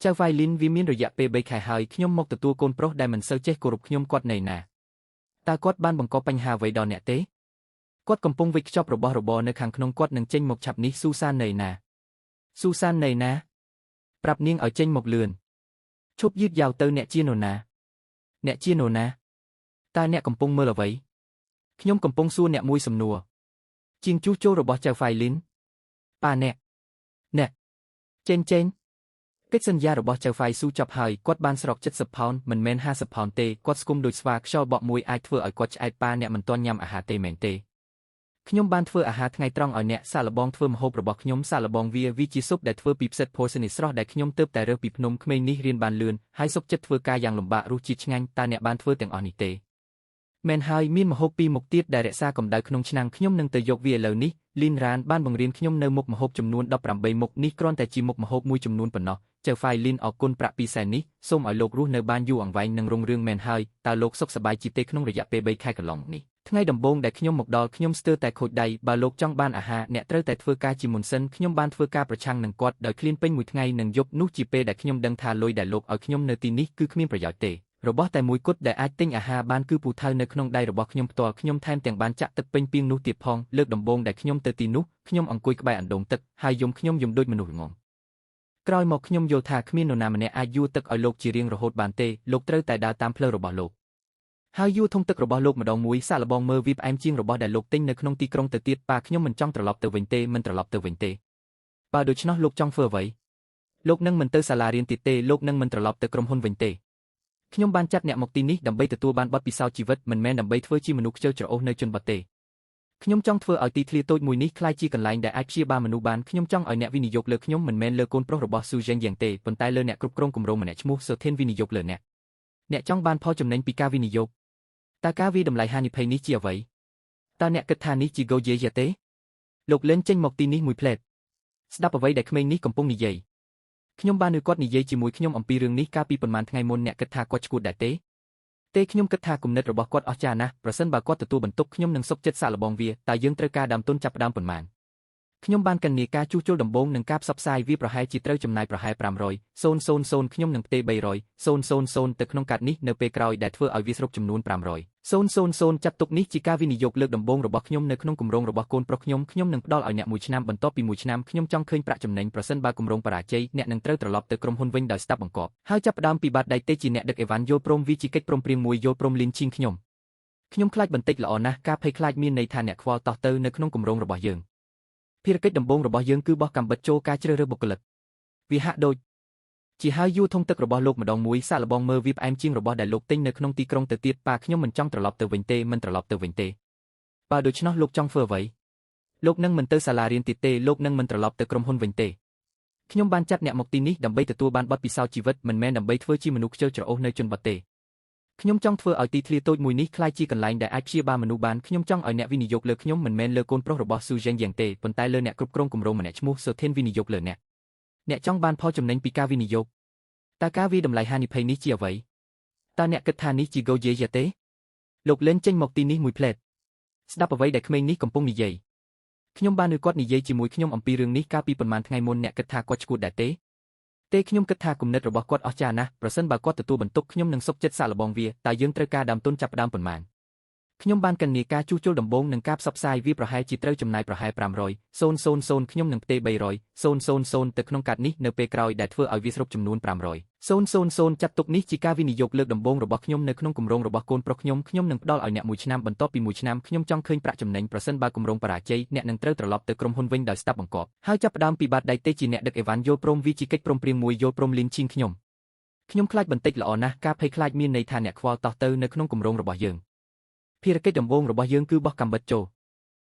ចៅ Violin វាមានរយៈពេល3ខែហើយខ្ញុំមកទទួលកូនប្រុសដែលមិនសូវចេះគោរពខ្ញុំគាត់នៅណាតើគាត់បានបង្កបញ្ហាអ្វីដល់អ្នកទេគាត់កំពុងវេចខ្ចប់របស់របរនៅខាងក្នុងគាត់នឹងចេញមកឆាប់នេះស៊ូសាននៅណាស៊ូសាននៅណាប្រាប់នាងឲ្យចេញមកលឿនឈប់យឺតយ៉ាវទៅអ្នកជានរណាអ្នកជានរណាតើអ្នកកំពុងមើលអ្វីខ្ញុំកំពុងសួរអ្នកមួយសំណួរជាងជួសជុលរបស់ចៅ Violin ប៉ាអ្នកចេញកិច្ចសន្យារបស់ចៅ Phai ស៊ូចប់ហើយគាត់បានស្រក70ផោនមិនមែន50ផោនទេគាត់ស្គមដូចស្វាខ្យល់បក់មួយអាចធ្វើឲ្យគាត់ឆ្អែតប៉ាអ្នកមិនទាន់ញ៉ាំអាហារទេមែនទេខ្ញុំបានធ្វើអាហារថ្ងៃត្រង់ឲ្យអ្នកសាកល្បងធ្វើម្ហូបរបស់ខ្ញុំសាកល្បងវាជាស៊ុបដែលធ្វើពីផ្សិតផូសនីស្រស់ដែលខ្ញុំទើបតែរើសពីភ្នំក្មេងនេះរៀនបានលឿនហើយសុខចិត្តធ្វើការយ៉ាងលំបាករសជាតិឆ្ងាញ់តើអ្នកបានធ្វើទាំងអស់នេះទេមែនហើយមានម្ហូបពីរមុខទៀតដែលរក្សាកម្ដៅក្នុងឆ្នាំងខ្ញុំនឹងទៅយកវាឥឡូវនេះលីនរ៉ានបានបង្រៀនខ្ញុំនៅមុខម្ហូបចំនួន18មុខនេះគ្រាន់តែជាមុខម្ហូបមួយចំនួនប៉ុណ្ណោះចៅ Violin អរគុណប្រាក់200,000នេះសូមឲ្យលោករស់នៅបានយូរអង្វែងនិងរុងរឿងមែនហើយតើលោកសុខសប្បាយជាទេក្នុងរយៈពេល3ខែកន្លងនេះថ្ងៃដំបូងដែលខ្ញុំមកដល់ខ្ញុំស្ទើរតែខូចដៃបើលោកចង់បានអាហារអ្នកត្រូវតែធ្វើការជាមុនសិនខ្ញុំបានធ្វើការប្រឆាំងនឹងគាត់ដោយឃ្លានពេញមួយថ្ងៃនិងយប់នោះជាពេលដែលខ្ញុំដឹងថាលុយដែលលោកឲ្យខ្ញុំនៅទីនេះគឺគ្មានប្រយោជន៍ទេរបស់តែមួយគត់ដែលអាចទិញអាហារបានគឺពូថៅនៅក្នុងដៃរបស់ខ្ញុំផ្ទាល់ខ្ញុំថែមទាំងបានចាក់ទឹកពេញពីងនោះទៀតផងលើកដំបូងដែលខ្ញុំទៅទីនោះខ្ញុំអង្គុយក្បែរអណ្ដូងទឹកហើយយំខ្ញុំយំដូចមនុស្សល្ងងក្រោយមកខ្ញុំយល់ថាគ្មាននរណាម្នាក់អាចយួរទឹកឲ្យលោកជារៀងរហូតបានទេលោកត្រូវតែដើរតាមផ្លូវរបស់លោកហើយយួរធុងទឹករបស់លោកម្ដងមួយសាកល្បងមើលវាផ្អែមជាងរបស់ដែលលោកទិញនៅក្នុងទីក្រុងទៅទៀតប៉ាខ្ញុំមិនចង់ត្រឡប់ទៅវិញទេមិនត្រឡប់ទៅវិញទេបើដូច្នោះលោកចង់ធ្វើអ្វីលោកនឹងមិនទៅសាលារៀនទៀតទេលោកនឹងមិនត្រឡប់ទៅក្រុមហ៊ុនវិញទេខ្ញុំបានចាត់អ្នកមកទីនេះដើម្បីទទួលបានបទពិសោធន៍ជីវិតមិនមែនដើម្បីធ្វើជាមនុស្សខ្ជិលច្រអូសនៅជនបទទេខ្ញុំចង់ធ្វើឲ្យទីធ្លាតូចមួយនេះក្លាយជាកន្លែងដែលអាចព្យាបាលមនុស្សបានខ្ញុំចង់ឲ្យអ្នកវិនិយោគលើខ្ញុំមិនមែនលើកូនប្រុសរបស់ស៊ូហ្សេងយ៉ាងទេប៉ុន្តែលើអ្នកគ្រប់គ្រងគម្រោងម្នាក់ឈ្មោះសូថេនវិនិយោគលើអ្នកចង់បានផលចំណេញពីការវិនិយោគតើការវិតម្លៃហានិភ័យនេះជាអ្វីតើអ្នកគិតថានេះជាហ្គោយេទេលោកលេនចេញមកទីនេះមួយផ្លែតស្ដាប់អ្វីដែលក្មេងនេះកំពុងនិយាយខ្ញុំបាននឹងគាត់និយាយជាមួយខ្ញុំអំពីរឿងនេះកាលពីប្រហែលថ្ងៃមុនអ្នកគិតថាគាត់ឈួតដែរទេខ្ញុំគិតថាគំនិតរបស់គាត់អស្ចារ្យណាស់ប្រសិនបើគាត់ទទួលបន្ទុកខ្ញុំនឹងសុខចិត្តសាកល្បងវាតើយើងត្រូវការដើមទុនចាប់ផ្ដើមប៉ុន្មានខ្ញុំបានគណនាការជួសជុលដំបូងនិងការផ្សព្វផ្សាយវាប្រហែលជាត្រូវចំណាយប្រហែល500,000ខ្ញុំនឹងផ្ទេរ300,000ទៅក្នុងកាតនេះនៅពេលក្រោយដែលធ្វើឲ្យវាសរុបចំនួន500,000ចាត់ទុកនេះជាការវិនិយោគលើកដំបូងរបស់ខ្ញុំនៅក្នុងគម្រោងរបស់កូនប្រុសខ្ញុំនឹងផ្ដល់ឲ្យអ្នកមួយឆ្នាំបន្ទាប់ពីមួយឆ្នាំខ្ញុំចង់ឃើញប្រាក់ចំណេញប្រសិនបើគម្រោងបរាជ័យអ្នកនឹងត្រូវត្រឡប់ទៅក្រុមហ៊ុនវិញដោយស្ដាប់បង្គាប់ហើយចាប់ផ្ដើមពីបាតដៃទេជាអ្នកដឹកអេវ៉ាន់យល់ព្រមវាជាកិច្ចព្រមព្រៀងមួយយល់ព្រមលីនឈីងខ្ញុំខ្លាចបន្តិចល្អណាស់ការភ័យខ្លាចមានន័យថាអ្នកខ្វល់តោះទៅនៅក្នុងគម្រោងរបស់យើងភារកិច្ចដំបូងរបស់យើងគឺបោះកាំបិតចូលការជ្រើសរើសបុគ្គលិកវាហាក់ដូចជាហើយយួរធុងទឹករបស់លោកម្ដងមួយសាកល្បងមើលវាផ្អែមជាងរបស់ដែលលោកទិញនៅក្នុងទីក្រុងទៅទៀតប៉ាខ្ញុំមិនចង់ត្រឡប់ទៅវិញទេមិនត្រឡប់ទៅវិញទេបើដូច្នោះលោកចង់ធ្វើអ្វីលោកនឹងមិនទៅសាលារៀនទៀតទេលោកនឹងមិនត្រឡប់ទៅក្រុមហ៊ុនវិញទេខ្ញុំបានចាត់អ្នកមកទីនេះដើម្បីទទួលបានបទពិសោធន៍ជីវិតមិនមែនដើម្បីធ្វើជាមនុស្សខ្ជិលច្រអូសនៅជនបទទេខ្ញុំចង់ធ្វើឲ្យទីធ្លាតូចមួយនេះក្លាយជាកន្លែងដែលអាចព្យាបាលមនុស្សបានខ្ញុំចង់ឲ្យអ្នកវិនិយោគលើខ្ញុំមិនមែនលើកូនប្រុសរបស់ស៊ូហ្សេងយ៉ាងទេប៉ុន្តែលើអ្នកគ្រប់គ្រងគម្រោងម្នាក់ឈ្មោះសូថេនវិនិយោគលើអ្នកចង់បានផលចំណេញពីការវិនិយោគតើការវិតម្លៃហានិភ័យនេះជាអ្វីតើអ្នកគិតថានេះជាហ្គោយេទេលោកលេនចេញមកទីនេះមួយផ្លែតស្ដាប់អ្វីដែលក្មេងនេះកំពុងនិយាយខ្ញុំបាននឹងគាត់និយាយជាមួយខ្ញុំអំពីរឿងនេះកាលពីប្រហែលថ្ងៃមុនអ្នកគិតថាគាត់ឈួតដែរទេខ្ញុំគិតថាគំនិតរបស់គាត់អស្ចារ្យណាស់ប្រសិនបើគាត់ទទួលបន្ទុកខ្ញុំនឹងសុខចិត្តសាកល្បងវាតើយើងត្រូវការដើមទុនចាប់ផ្ដើមប៉ុន្មានខ្ញុំបានគណនាការជួសជុលដំបូងនិងការផ្សព្វផ្សាយវាប្រហែលជាត្រូវចំណាយប្រហែល500,000ខ្ញុំនឹងផ្ទេរ300,000ទៅក្នុងកាតនេះនៅពេលក្រោយដែលធ្វើឲ្យវាសរុបចំនួន500,000ចាត់ទុកនេះជាការវិនិយោគលើកដំបូងរបស់ខ្ញុំនៅក្នុងគម្រោងរបស់កូនប្រុសខ្ញុំនឹងផ្ដល់ឲ្យអ្នកមួយឆ្នាំបន្ទាប់ពីមួយឆ្នាំខ្ញុំចង់ឃើញប្រាក់ចំណេញប្រសិនបើគម្រោងបរាជ័យអ្នកនឹងត្រូវត្រឡប់ទៅក្រុមហ៊ុនវិញដោយស្ដាប់បង្គាប់ហើយចាប់ផ្ដើមពីបាតដៃទេជាអ្នកដឹកអេវ៉ាន់យល់ព្រមវាជាកិច្ចព្រមព្រៀងមួយយល់ព្រមលីនឈីងខ្ញុំខ្លាចបន្តិចល្អណាស់ការភ័យខ្លាចមានន័យថាអ្នកខ្វល់តោះទៅនៅក្នុងគម្រោងរបស់យើងភារកិច្ចដំបូងរបស់យើងគឺបោះកាំបិតចូល